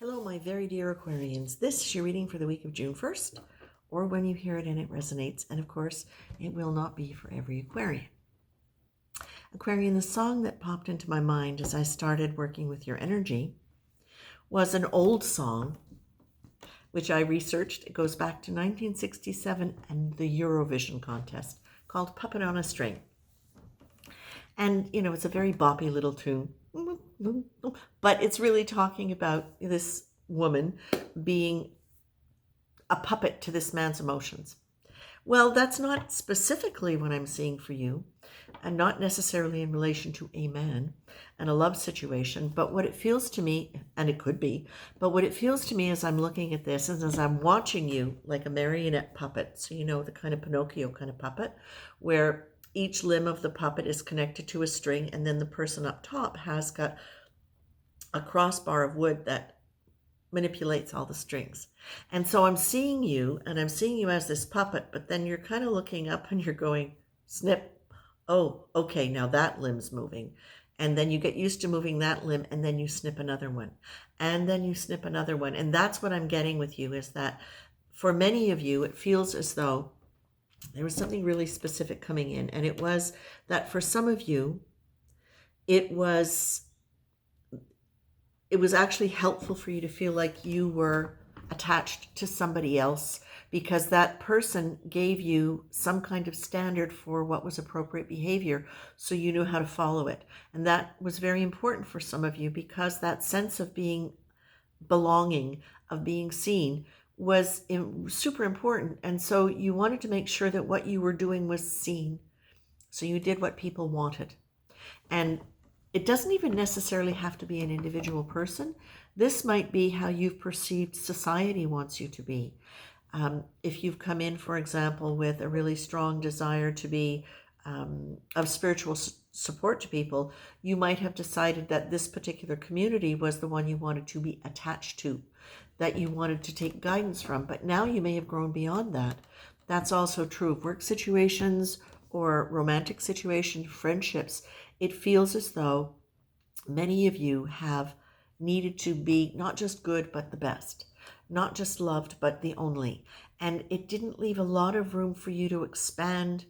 Hello, my very dear Aquarians. This is your reading for the week of June 1st, or when you hear it and it resonates. And of course, it will not be for every Aquarian. Aquarian, the song that popped into my mind as I started working with your energy was an old song, which I researched. It goes back to 1967 and the Eurovision contest, called Puppet on a String. And, it's a very boppy little tune. But it's really talking about this woman being a puppet to this man's emotions. Well, that's not specifically what I'm seeing for you, and not necessarily in relation to a man and a love situation, but what it feels to me, and it could be, but what it feels to me as I'm looking at this and as I'm watching you like a marionette puppet, so the kind of Pinocchio kind of puppet, where each limb of the puppet is connected to a string, and then the person up top has got a crossbar of wood that manipulates all the strings. And so I'm seeing you, and I'm seeing you as this puppet, but then you're kind of looking up and you're going, snip. Oh, okay, now that limb's moving. And then you get used to moving that limb, and then you snip another one. And then you snip another one. And that's what I'm getting with you, is that for many of you, it feels as though there was something really specific coming in. And it was that for some of you, it was actually helpful for you to feel like you were attached to somebody else, because that person gave you some kind of standard for what was appropriate behavior, so you knew how to follow it. And that was very important for some of you, because that sense of being belonging, of being seen, was super important. And so you wanted to make sure that what you were doing was seen. So you did what people wanted. And it doesn't even necessarily have to be an individual person. This might be how you've perceived society wants you to be. If you've come in, for example, with a really strong desire to be of spiritual support to people, you might have decided that this particular community was the one you wanted to be attached to, that you wanted to take guidance from. But now you may have grown beyond that. That's also true of work situations or romantic situations, friendships. It feels as though many of you have needed to be not just good, but the best, not just loved, but the only. And it didn't leave a lot of room for you to expand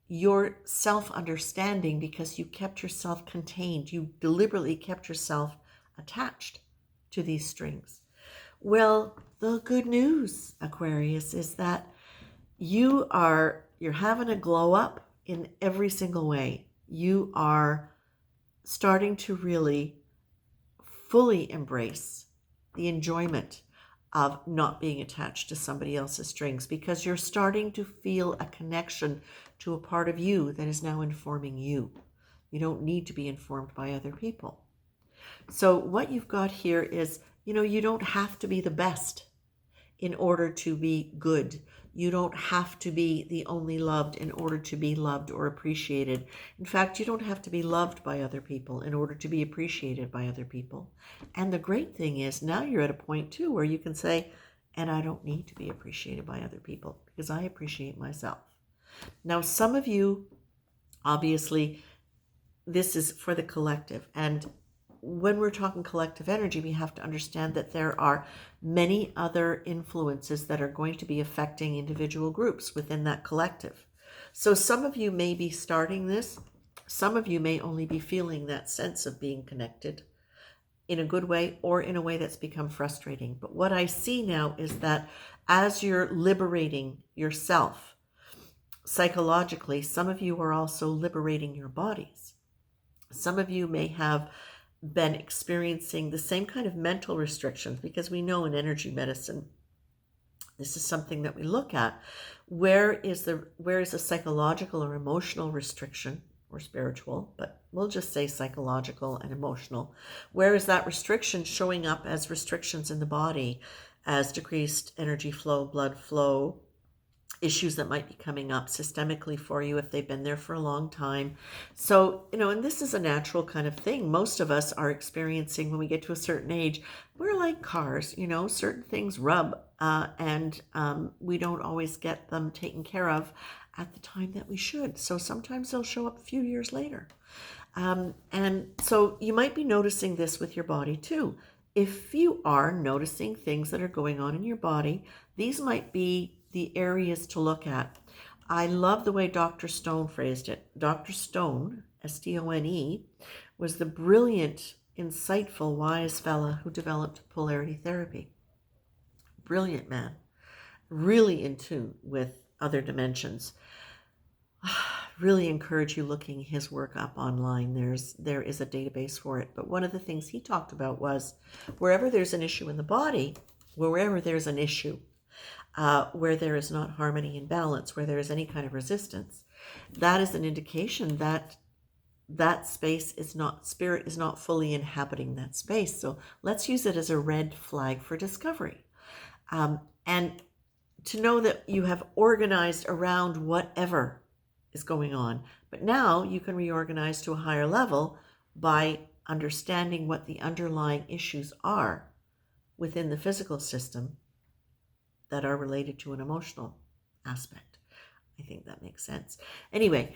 your self-understanding, because you kept yourself contained. You deliberately kept yourself attached to these strings. Well, the good news, Aquarius, is that you're having a glow up in every single way. You are starting to really fully embrace the enjoyment of not being attached to somebody else's strings, because you're starting to feel a connection to a part of you that is now informing you. You don't need to be informed by other people. So what you've got here is, you don't have to be the best in order to be good. You don't have to be the only loved in order to be loved or appreciated. In fact, you don't have to be loved by other people in order to be appreciated by other people. And the great thing is, now you're at a point too where you can say, and I don't need to be appreciated by other people, because I appreciate myself. Now, some of you, obviously, this is for the collective. And when we're talking collective energy, we have to understand that there are many other influences that are going to be affecting individual groups within that collective. So some of you may be starting this. Some of you may only be feeling that sense of being connected in a good way or in a way that's become frustrating. But what I see now is that as you're liberating yourself psychologically, some of you are also liberating your bodies. Some of you may have been experiencing the same kind of mental restrictions, because we know in energy medicine, this is something that we look at. Where is a psychological or emotional restriction, or spiritual, but we'll just say psychological and emotional? Where is that restriction showing up as restrictions in the body, as decreased energy flow, blood flow, issues that might be coming up systemically for you if they've been there for a long time? So, and this is a natural kind of thing. Most of us are experiencing, when we get to a certain age, we're like cars, certain things rub, and we don't always get them taken care of at the time that we should. So sometimes they'll show up a few years later. And so you might be noticing this with your body too. If you are noticing things that are going on in your body, these might be the areas to look at. I love the way Dr. Stone phrased it. Dr. Stone, Stone, was the brilliant, insightful, wise fella who developed polarity therapy. Brilliant man, really in tune with other dimensions. Really encourage you looking his work up online. There is a database for it. But one of the things he talked about was wherever there's an issue in the body, wherever there's an issue, where there is not harmony and balance, where there is any kind of resistance, that is an indication that that space is not, spirit is not fully inhabiting that space. So let's use it as a red flag for discovery. And to know that you have organized around whatever is going on. But now you can reorganize to a higher level by understanding what the underlying issues are within the physical system that are related to an emotional aspect. I think that makes sense. Anyway,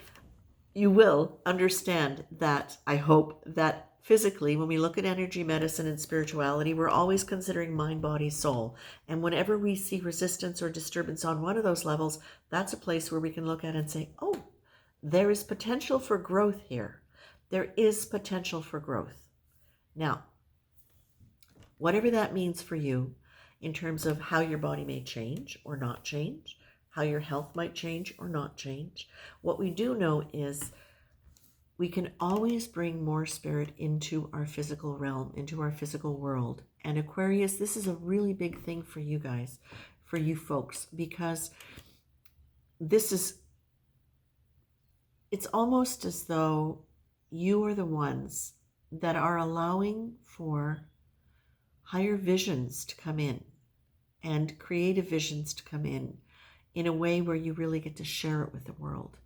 you will understand that, I hope, that physically, when we look at energy medicine and spirituality, we're always considering mind, body, soul. And whenever we see resistance or disturbance on one of those levels, that's a place where we can look at and say, oh, there is potential for growth here. There is potential for growth. Now, whatever that means for you in terms of how your body may change or not change, how your health might change or not change, what we do know is we can always bring more spirit into our physical realm, into our physical world. And Aquarius, this is a really big thing for you guys, for you folks, because it's almost as though you are the ones that are allowing for higher visions to come in and creative visions to come in a way where you really get to share it with the world.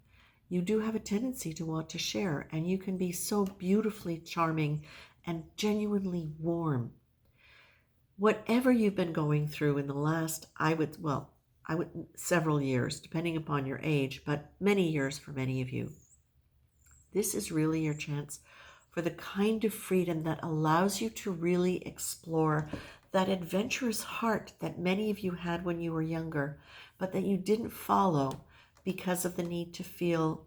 You do have a tendency to want to share, and you can be so beautifully charming and genuinely warm. Whatever you've been going through in the last, several years, depending upon your age, but many years for many of you, this is really your chance for the kind of freedom that allows you to really explore that adventurous heart that many of you had when you were younger, but that you didn't follow because of the need to feel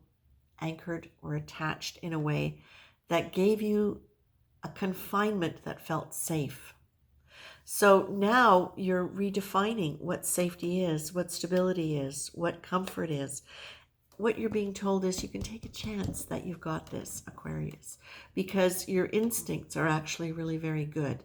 anchored or attached in a way that gave you a confinement that felt safe. So now you're redefining what safety is, what stability is, what comfort is. What you're being told is you can take a chance that you've got this, Aquarius, because your instincts are actually really very good.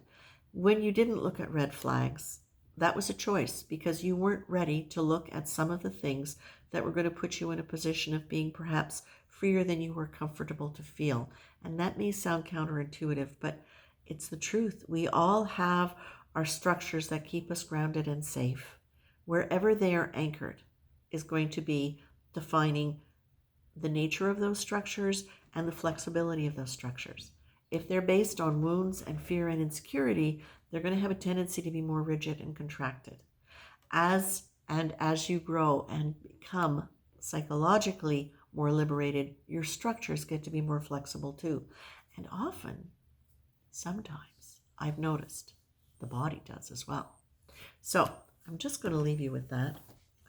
When you didn't look at red flags, that was a choice because you weren't ready to look at some of the things that were going to put you in a position of being perhaps freer than you were comfortable to feel. And that may sound counterintuitive, but it's the truth. We all have our structures that keep us grounded and safe. Wherever they are anchored is going to be defining the nature of those structures and the flexibility of those structures. If they're based on wounds and fear and insecurity, they're going to have a tendency to be more rigid and contracted. As you grow and become psychologically more liberated, your structures get to be more flexible too. And often, sometimes, I've noticed, the body does as well. So I'm just going to leave you with that.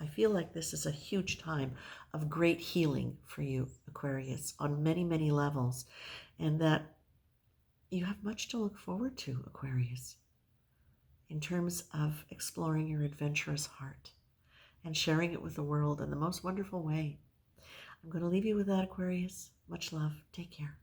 I feel like this is a huge time of great healing for you, Aquarius, on many, many levels, and that you have much to look forward to, Aquarius, in terms of exploring your adventurous heart and sharing it with the world in the most wonderful way. I'm going to leave you with that, Aquarius. Much love. Take care.